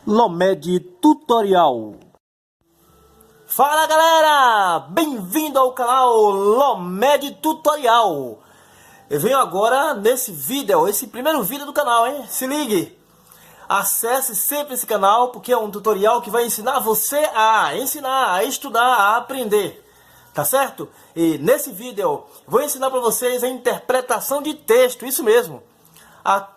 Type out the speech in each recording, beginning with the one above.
Lomed Tutorial. Fala galera, bem-vindo ao canal Lomed Tutorial. Eu venho agora nesse vídeo, esse primeiro vídeo do canal, hein? Se ligue, acesse sempre esse canal porque é um tutorial que vai ensinar você a estudar, a aprender, tá certo? E nesse vídeo vou ensinar para vocês a interpretação de texto, isso mesmo.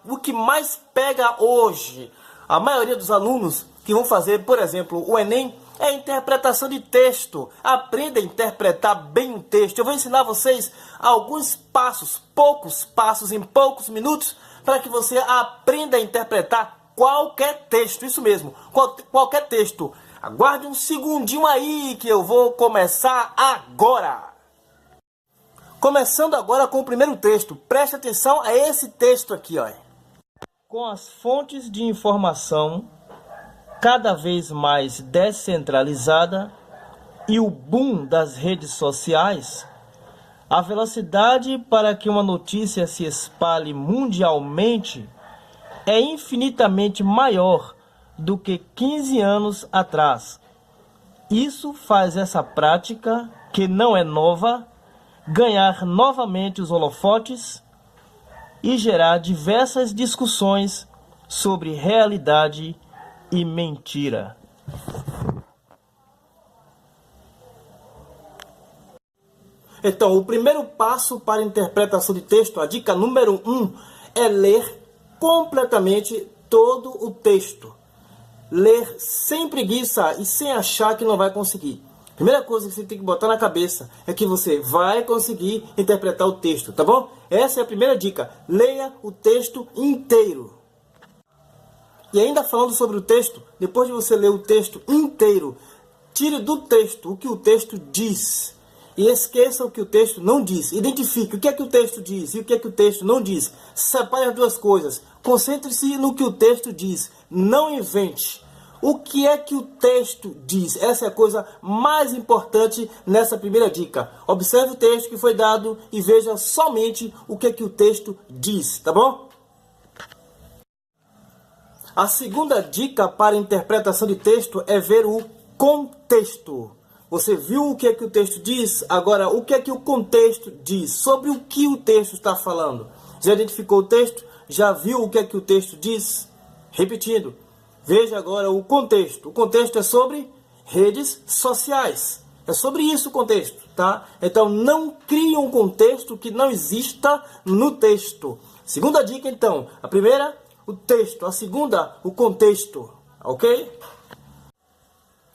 O que mais pega hoje a maioria dos alunos que vão fazer, por exemplo, o Enem, é a interpretação de texto. Aprenda a interpretar bem o texto. Eu vou ensinar vocês alguns passos, poucos passos em poucos minutos, para que você aprenda a interpretar qualquer texto. Isso mesmo, qualquer texto. Aguarde um segundinho aí que eu vou começar agora. Começando agora com o primeiro texto. Preste atenção a esse texto aqui, ó. Com as fontes de informação cada vez mais descentralizada e o boom das redes sociais, a velocidade para que uma notícia se espalhe mundialmente é infinitamente maior do que 15 anos atrás. Isso faz essa prática, que não é nova, ganhar novamente os holofotes e gerar diversas discussões sobre realidade e mentira. Então, o primeiro passo para a interpretação de texto, a dica número 1, é ler completamente todo o texto. Ler sem preguiça e sem achar que não vai conseguir. Primeira coisa que você tem que botar na cabeça é que você vai conseguir interpretar o texto, tá bom? Essa é a primeira dica. Leia o texto inteiro. E ainda falando sobre o texto, depois de você ler o texto inteiro, tire do texto o que o texto diz. E esqueça o que o texto não diz. Identifique o que é que o texto diz e o que é que o texto não diz. Separe as duas coisas. Concentre-se no que o texto diz. Não invente. O que é que o texto diz? Essa é a coisa mais importante nessa primeira dica. Observe o texto que foi dado e veja somente o que é que o texto diz, tá bom? A segunda dica para a interpretação de texto é ver o contexto. Você viu o que é que o texto diz? Agora, o que é que o contexto diz? Sobre o que o texto está falando? Já identificou o texto? Já viu o que é que o texto diz? Repetindo. Veja agora o contexto. O contexto é sobre redes sociais. É sobre isso o contexto, tá? Então, não crie um contexto que não exista no texto. Segunda dica, então. A primeira, o texto. A segunda, o contexto. Ok?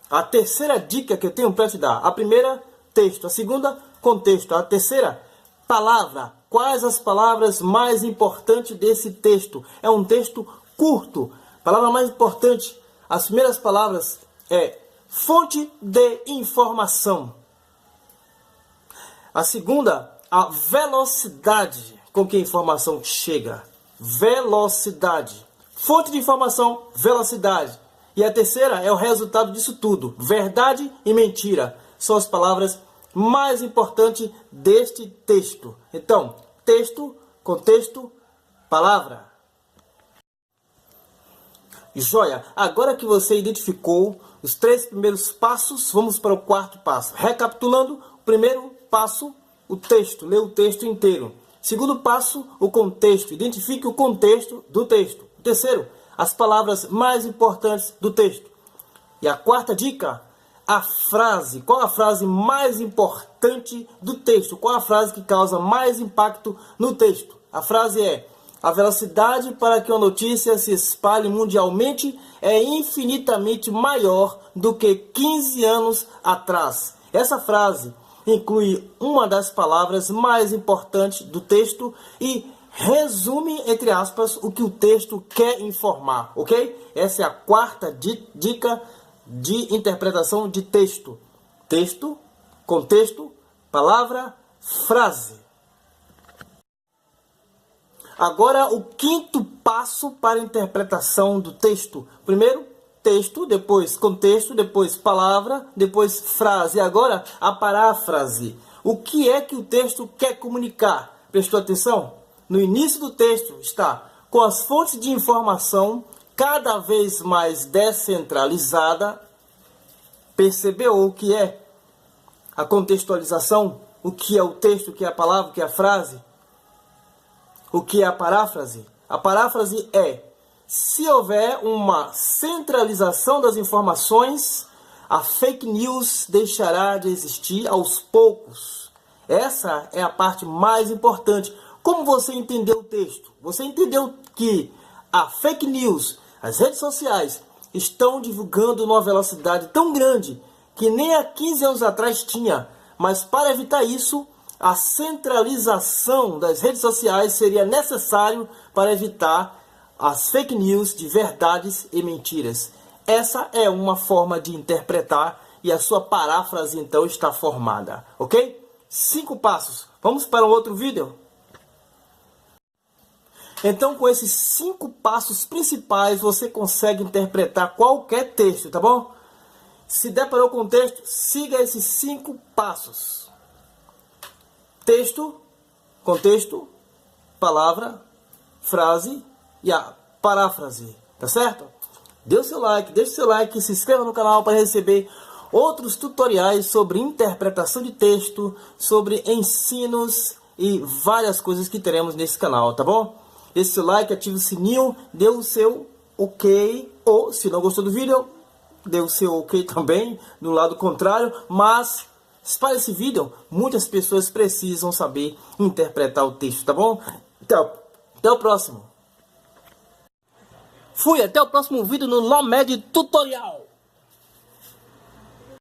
A terceira dica que eu tenho para te dar. A primeira, texto. A segunda, contexto. A terceira, palavra. Quais as palavras mais importantes desse texto? É um texto curto. Palavra mais importante, as primeiras palavras é fonte de informação. A segunda, a velocidade com que a informação chega. Velocidade. Fonte de informação, velocidade. E a terceira é o resultado disso tudo. Verdade e mentira. São as palavras mais importantes deste texto. Então, texto, contexto, palavra. Joia, agora que você identificou os 3 primeiros passos, vamos para o quarto passo. Recapitulando, o primeiro passo, o texto, lê o texto inteiro. Segundo passo, o contexto, identifique o contexto do texto. O terceiro, as palavras mais importantes do texto. E a quarta dica, a frase. Qual a frase mais importante do texto? Qual a frase que causa mais impacto no texto? A frase é: a velocidade para que uma notícia se espalhe mundialmente é infinitamente maior do que 15 anos atrás. Essa frase inclui uma das palavras mais importantes do texto e resume, entre aspas, o que o texto quer informar, ok? Essa é a quarta dica de interpretação de texto. Texto, contexto, palavra, frase. Agora, o quinto passo para a interpretação do texto. Primeiro, texto, depois contexto, depois palavra, depois frase. Agora, a paráfrase. O que é que o texto quer comunicar? Prestou atenção? No início do texto está: com as fontes de informação cada vez mais descentralizada. Percebeu o que é a contextualização? O que é o texto, o que é a palavra, o que é a frase? O que é a paráfrase? A paráfrase é: se houver uma centralização das informações, a fake news deixará de existir aos poucos. Essa é a parte mais importante. Como você entendeu o texto? Você entendeu que a fake news, as redes sociais, estão divulgando numa velocidade tão grande que nem há 15 anos atrás tinha. Mas para evitar isso, a centralização das redes sociais seria necessário para evitar as fake news de verdades e mentiras. Essa é uma forma de interpretar e a sua paráfrase então está formada, ok? 5 passos. Vamos para um outro vídeo? Então, com esses 5 passos principais, você consegue interpretar qualquer texto, tá bom? Se deparou com o texto, siga esses 5 passos. Texto, contexto, palavra, frase e a paráfrase, tá certo? Dê o seu like, deixe o seu like e se inscreva no canal para receber outros tutoriais sobre interpretação de texto, sobre ensinos e várias coisas que teremos nesse canal, tá bom? Deixe o seu like, ative o sininho, dê o seu ok, ou se não gostou do vídeo, dê o seu ok também, do lado contrário, mas espalhe esse vídeo, muitas pessoas precisam saber interpretar o texto, tá bom? Então, até o próximo. Fui, até o próximo vídeo no LawMed Tutorial.